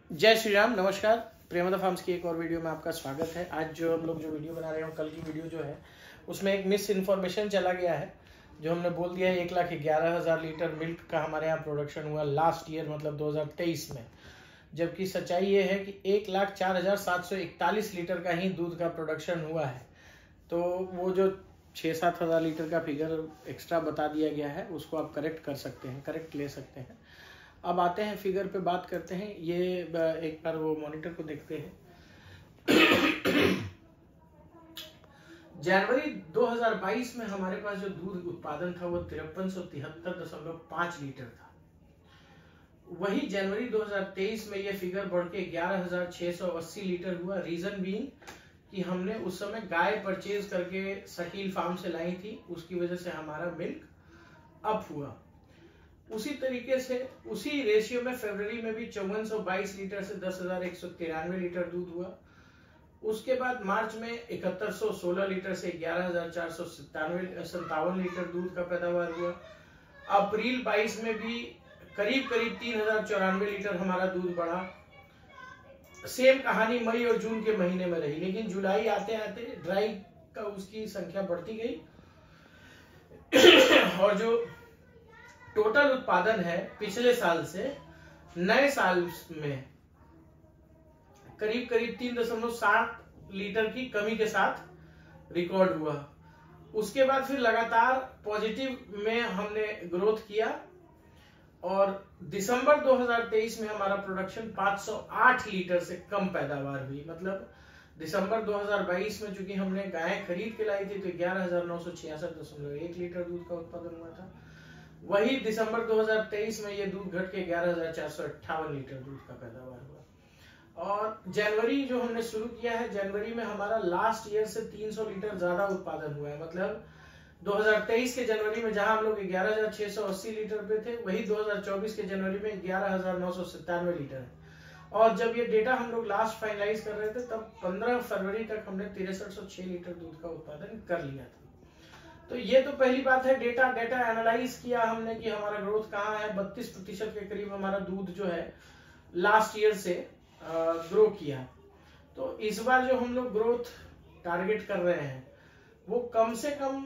जय श्री राम, नमस्कार। प्रेमदा फार्म्स की एक और वीडियो में आपका स्वागत है। आज जो हम लोग वीडियो बना रहे हैं, कल की वीडियो जो है उसमें एक मिस इन्फॉर्मेशन चला गया है। जो हमने बोल दिया है 1,11,000 लीटर मिल्क का हमारे यहाँ प्रोडक्शन हुआ लास्ट ईयर, मतलब 2023 में, जबकि सच्चाई ये है कि 1,04,741 लीटर का ही दूध का प्रोडक्शन हुआ है। तो वो जो 6-7 हज़ार लीटर का फिगर एक्स्ट्रा बता दिया गया है उसको आप करेक्ट कर सकते हैं, करेक्ट ले सकते हैं। अब आते हैं फिगर पे, बात करते हैं। ये एक बार वो मॉनिटर को देखते हैं। जनवरी 2022 में हमारे पास जो दूध उत्पादन था वो 5373.5 लीटर था। वही जनवरी 2023 में ये फिगर बढ़ के 11,680 लीटर हुआ। रीजन बीइंग कि हमने उस समय गाय परचेज करके शकील फार्म से लाई थी, उसकी वजह से हमारा मिल्क अप हुआ। उसी तरीके से उसी रेशियो में फरवरी में भी 5422 लीटर से 10,193 लीटर दूध हुआ। उसके बाद मार्च में 7116 लीटर से 11,457 लीटर दूध का पैदावार हुआ। अप्रैल 22 में भी करीब 3,094 लीटर हमारा दूध बढ़ा। सेम कहानी मई और जून के महीने में रही, लेकिन जुलाई आते आते ड्राई का उसकी संख्या बढ़ती गई और जो टोटल उत्पादन है पिछले साल से नए साल में करीब 3.7 लीटर की कमी के साथ रिकॉर्ड हुआ। उसके बाद फिर लगातार पॉजिटिव में हमने ग्रोथ किया और दिसंबर 2023 में हमारा प्रोडक्शन 508 लीटर से कम पैदावार हुई। मतलब दिसंबर 2022 में चूंकि हमने गायें खरीद के लाई थी तो 11,966.1 लीटर दूध का उत्पादन हुआ था। वही दिसंबर 2023 में ये दूध घट के 11,458 लीटर दूध का पैदावार हुआ। और जनवरी जो हमने शुरू किया है, जनवरी में हमारा लास्ट ईयर से 300 लीटर ज्यादा उत्पादन हुआ है। मतलब 2023 के जनवरी में जहां हम लोग 11,680 लीटर पे थे, वही 2024 के जनवरी में 11,997 लीटर है। और जब ये डेटा हम लोग लास्ट फाइनलाइज कर रहे थे तब 15 फरवरी तक हमने 6306 लीटर दूध का उत्पादन कर लिया था। तो ये तो पहली बात है। डेटा एनालाइज किया हमने कि हमारा ग्रोथ कहाँ है। 32% के करीब हमारा दूध जो है लास्ट ईयर से ग्रो किया। तो इस बार जो हम लोग ग्रोथ टारगेट कर रहे हैं वो कम से कम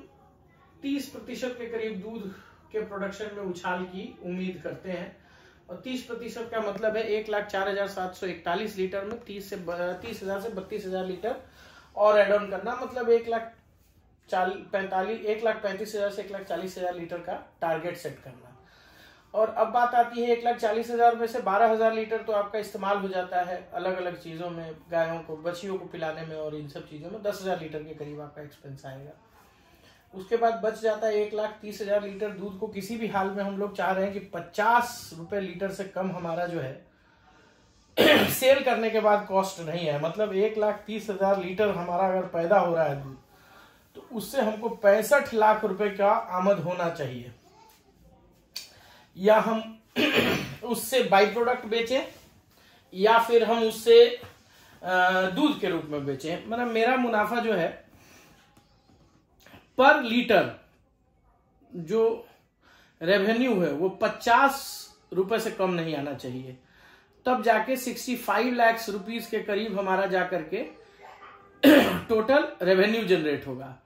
30% के करीब दूध के प्रोडक्शन में उछाल की उम्मीद करते हैं। और 30% का मतलब है 1,04,741 लीटर में 30,000 से 32,000 लीटर और एड ऑन करना, मतलब 1,35,000 से 1,40,000 लीटर का टारगेट सेट करना। और अब बात आती है 1,40,000 में से 12,000 लीटर तो आपका इस्तेमाल हो जाता है अलग अलग चीजों में, गायों को, बछियों को पिलाने में और इन सब चीजों में 10,000 लीटर के करीब आपका एक्सपेंस आएगा। उसके बाद बच जाता है 1,30,000 लीटर दूध को किसी भी हाल में हम लोग चाह रहे हैं कि 50 रुपए लीटर से कम हमारा जो है सेल करने के बाद कॉस्ट नहीं है। मतलब 1,30,000 लीटर हमारा अगर पैदा हो रहा है दूध तो उससे हमको 65 लाख रुपए का आमद होना चाहिए। या हम उससे बाई प्रोडक्ट बेचें या फिर हम उससे दूध के रूप में बेचें। मतलब मेरा मुनाफा जो है पर लीटर जो रेवेन्यू है वो 50 रुपए से कम नहीं आना चाहिए। तब जाके 65 लाख रुपीस के करीब हमारा जाकर के टोटल रेवेन्यू जनरेट होगा।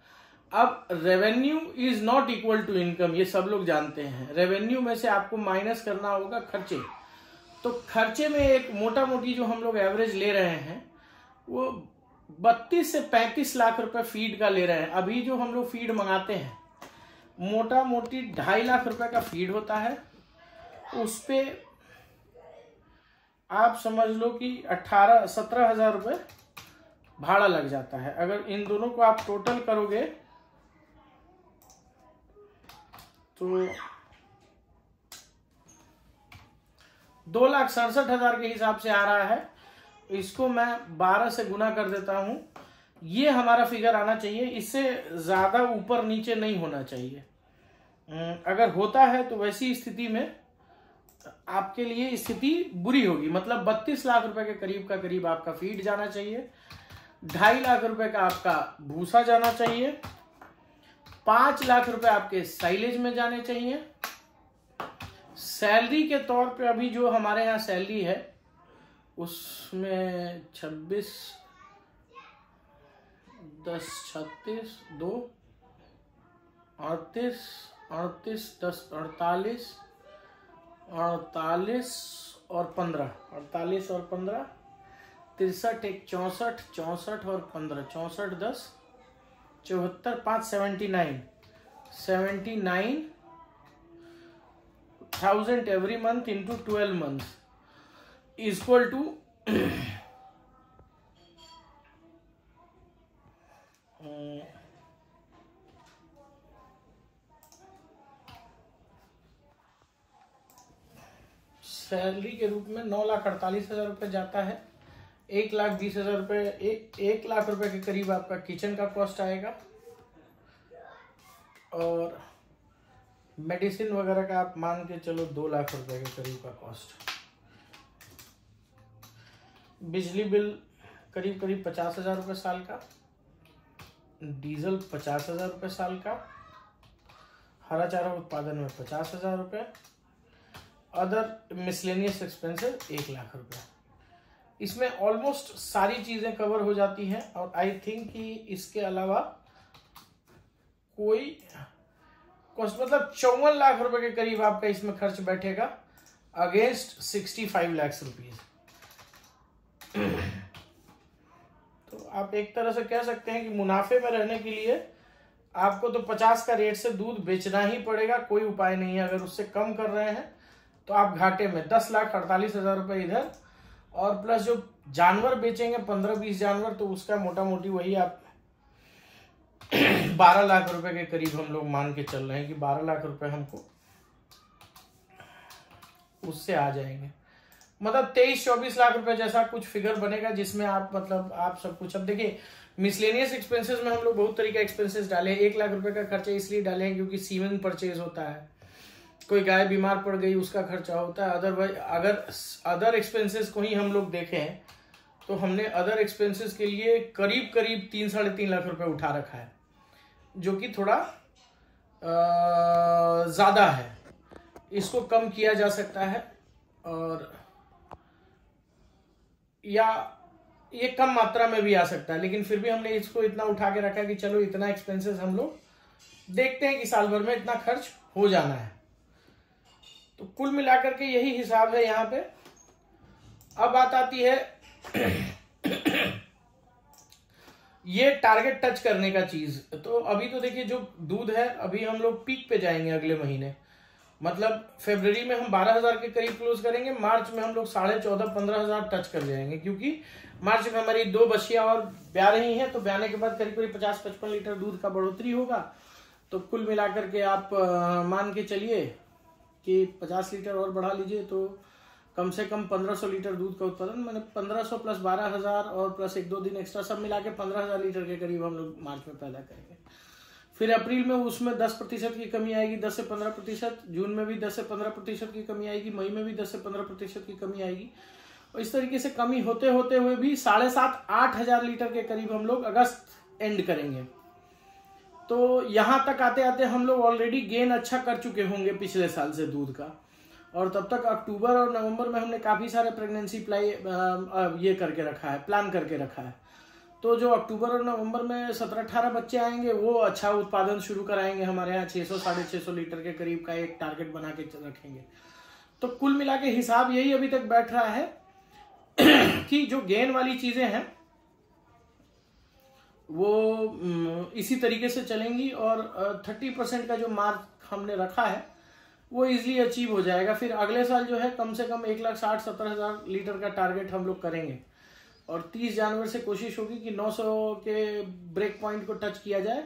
अब revenue is not equal to income, ये सब लोग जानते हैं। रेवेन्यू में से आपको माइनस करना होगा खर्चे। तो खर्चे में एक मोटा मोटी जो हम लोग एवरेज ले रहे हैं वो 32 से 35 लाख रुपए फीड का ले रहे हैं। अभी जो हम लोग फीड मंगाते हैं मोटा मोटी 2.5 लाख रुपए का फीड होता है। उस पे आप समझ लो कि 17,000 रुपए भाड़ा लग जाता है। अगर इन दोनों को आप टोटल करोगे तो 2,67,000 के हिसाब से आ रहा है। इसको मैं 12 से गुना कर देता हूं। ये हमारा फिगर आना चाहिए, इससे ज्यादा ऊपर नीचे नहीं होना चाहिए। अगर होता है तो वैसी स्थिति में आपके लिए स्थिति बुरी होगी। मतलब 32 लाख रुपए के करीब आपका फीड जाना चाहिए, 2.5 लाख रुपए का आपका भूसा जाना चाहिए, 5 लाख रुपए आपके साइलेज में जाने चाहिए, सैलरी के तौर पे अभी जो हमारे यहाँ सैलरी है उसमें 26, 10, 36, 2, 38, 38, 10, 48, 48 और 15, 48 और 15, 63, एक 64, 64 और 15, 64, 10, 74, 5, 79,000 every month into 12 months is equal to salary के रूप में 9,48,000 रुपये जाता है। 1,20,000 रुपये, 1 लाख रुपए के करीब आपका किचन का कॉस्ट आएगा, और मेडिसिन वगैरह का आप मान के चलो 2 लाख रुपए के करीब का कॉस्ट। बिजली बिल करीब करीब 50,000 रुपये साल का, डीजल 50,000 रुपये साल का, हरा चारा उत्पादन में 50,000 रुपये, अदर मिसलेनियस एक्सपेंसेस 1 लाख रुपये। इसमें ऑलमोस्ट सारी चीजें कवर हो जाती हैं, और आई थिंक कि इसके अलावा कोई कॉस्ट, मतलब 54 लाख रुपए के करीब आपका इसमें खर्च बैठेगा अगेंस्ट 65 लाख रुपीज। तो आप एक तरह से कह सकते हैं कि मुनाफे में रहने के लिए आपको तो 50 का रेट से दूध बेचना ही पड़ेगा, कोई उपाय नहीं है। अगर उससे कम कर रहे हैं तो आप घाटे में 10,48,000 रुपये इधर, और प्लस जो जानवर बेचेंगे 15-20 जानवर, तो उसका मोटा मोटी वही आप 12 लाख रुपए के करीब हम लोग मान के चल रहे हैं कि 12 लाख रुपए हमको उससे आ जाएंगे। मतलब 23-24 लाख रुपए जैसा कुछ फिगर बनेगा, जिसमें आप मतलब आप सब कुछ, अब देखिए मिसलेनियस एक्सपेंसेस में हम लोग बहुत तरीके एक्सपेंसेस डाले। 1 लाख रुपए का खर्चा इसलिए डाले हैं क्योंकि सीमेंट परचेज होता है, कोई गाय बीमार पड़ गई उसका खर्चा होता है। अदरवाइज अगर अदर एक्सपेंसेस को ही हम लोग देखें तो हमने अदर एक्सपेंसेस के लिए करीब करीब 3-3.5 लाख रुपए उठा रखा है, जो कि थोड़ा ज्यादा है। इसको कम किया जा सकता है, और या ये कम मात्रा में भी आ सकता है, लेकिन फिर भी हमने इसको इतना उठा के रखा है कि चलो इतना एक्सपेंसेस हम लोग देखते हैं कि साल भर में इतना खर्च हो जाना है। तो कुल मिलाकर के यही हिसाब है यहाँ पे। अब बात आती है ये टारगेट टच करने का चीज। तो अभी तो देखिए जो दूध है, अभी हम लोग पीक पे जाएंगे अगले महीने, मतलब फरवरी में हम 12,000 के करीब क्लोज करेंगे, मार्च में हम लोग 14,500-15,000 टच कर जाएंगे, क्योंकि मार्च में हमारी 2 बछिया और ब्याह रही हैं। तो ब्याने के बाद करीब करीब 50-55 लीटर दूध का बढ़ोतरी होगा। तो कुल मिलाकर के आप मान के चलिए कि 50 लीटर और बढ़ा लीजिए तो कम से कम 1500 लीटर दूध का उत्पादन, मैंने 1500 प्लस 12,000 और प्लस 1-2 दिन एक्स्ट्रा सब मिला के 15,000 लीटर के करीब हम लोग मार्च में पैदा करेंगे। फिर अप्रैल में उसमें 10% की कमी आएगी, 10 से 15%, जून में भी 10 से 15% की कमी आएगी, मई में भी 10 से 15% की कमी आएगी। और इस तरीके से कमी होते होते हुए भी 7,500-8,000 लीटर के करीब हम लोग अगस्त एंड करेंगे। तो यहां तक आते आते हम लोग ऑलरेडी गेन अच्छा कर चुके होंगे पिछले साल से दूध का, और तब तक अक्टूबर और नवंबर में हमने काफी सारे प्रेगनेंसी ये करके रखा है, प्लान करके रखा है। तो जो अक्टूबर और नवंबर में 17-18 बच्चे आएंगे वो अच्छा उत्पादन शुरू कराएंगे हमारे यहाँ। 600-650 लीटर के करीब का एक टारगेट बना के रखेंगे। तो कुल मिला के हिसाब यही अभी तक बैठ रहा है कि जो गेन वाली चीजें हैं वो इसी तरीके से चलेंगी, और 30% का जो मार्क हमने रखा है वो इजीली अचीव हो जाएगा। फिर अगले साल जो है कम से कम 1,60,000-70,000 लीटर का टारगेट हम लोग करेंगे, और 30 जनवरी से कोशिश होगी कि 900 के ब्रेक पॉइंट को टच किया जाए,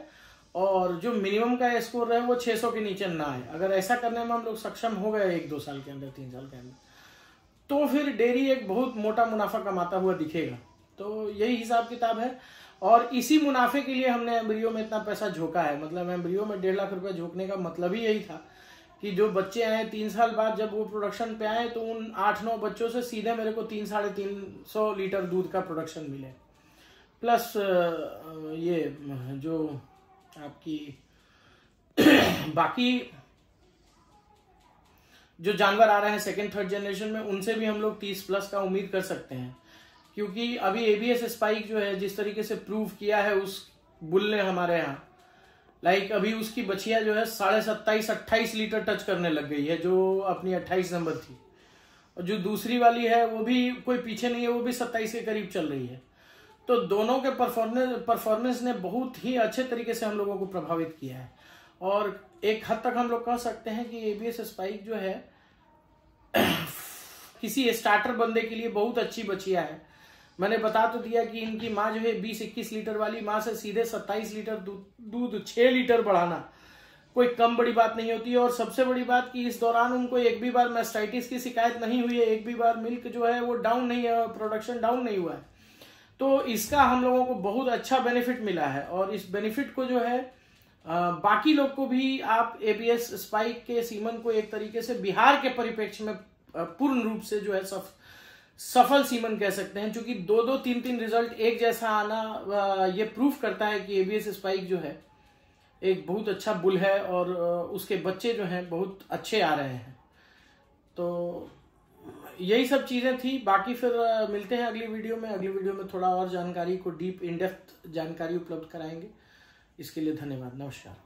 और जो मिनिमम का स्कोर रहे वो 600 के नीचे ना आए। अगर ऐसा करने में हम लोग सक्षम हो गए 1-2 साल के अंदर, 3 साल के अंदर, तो फिर डेयरी एक बहुत मोटा मुनाफा कमाता हुआ दिखेगा। तो यही हिसाब किताब है, और इसी मुनाफे के लिए हमने एम्ब्रियो में इतना पैसा झोंका है। मतलब एम्ब्रियो में 1.5 लाख रुपए झोंकने का मतलब ही यही था कि जो बच्चे आए 3 साल बाद जब वो प्रोडक्शन पे आए तो उन 8-9 बच्चों से सीधे मेरे को 300-350 लीटर दूध का प्रोडक्शन मिले, प्लस ये जो आपकी बाकी जो जानवर आ रहे हैं सेकेंड थर्ड जनरेशन में, उनसे भी हम लोग 30+ का उम्मीद कर सकते हैं। क्योंकि अभी एबीएस स्पाइक जो है जिस तरीके से प्रूव किया है उस बुल ने हमारे यहाँ, लाइक अभी उसकी बछिया जो है 27.5-28 लीटर टच करने लग गई है, जो अपनी 28 नंबर थी। और जो दूसरी वाली है वो भी कोई पीछे नहीं है, वो भी 27 के करीब चल रही है। तो दोनों के परफॉर्मेंस ने बहुत ही अच्छे तरीके से हम लोगों को प्रभावित किया है। और एक हद तक हम लोग कह सकते हैं कि एबीएस स्पाइक जो है किसी स्टार्टर बंदे के लिए बहुत अच्छी बछिया है। मैंने बता तो दिया कि इनकी माँ जो है 20-21 लीटर वाली माँ से सीधे 27 लीटर दूध 6 लीटर बढ़ाना कोई कम बड़ी बात नहीं होती है। और सबसे बड़ी बात कि इस दौरान उनको एक भी बार मैस्टाइटिस की शिकायत नहीं हुई है, एक भी बार मिल्क जो है वो डाउन नहीं है, प्रोडक्शन डाउन नहीं हुआ है। तो इसका हम लोगों को बहुत अच्छा बेनिफिट मिला है। और इस बेनिफिट को जो है बाकी लोग को भी आप एबीएस स्पाइक के सीमन को एक तरीके से बिहार के परिप्रेक्ष्य में पूर्ण रूप से जो है सफल सीमन कह सकते हैं। क्योंकि 2-2, 3-3 रिजल्ट एक जैसा आना ये प्रूफ करता है कि एबीएस स्पाइक जो है एक बहुत अच्छा बुल है और उसके बच्चे जो हैं बहुत अच्छे आ रहे हैं। तो यही सब चीजें थी। बाकी फिर मिलते हैं अगली वीडियो में। अगली वीडियो में थोड़ा और जानकारी को डीप इन डेप्थ जानकारी उपलब्ध कराएंगे। इसके लिए धन्यवाद। नमस्कार।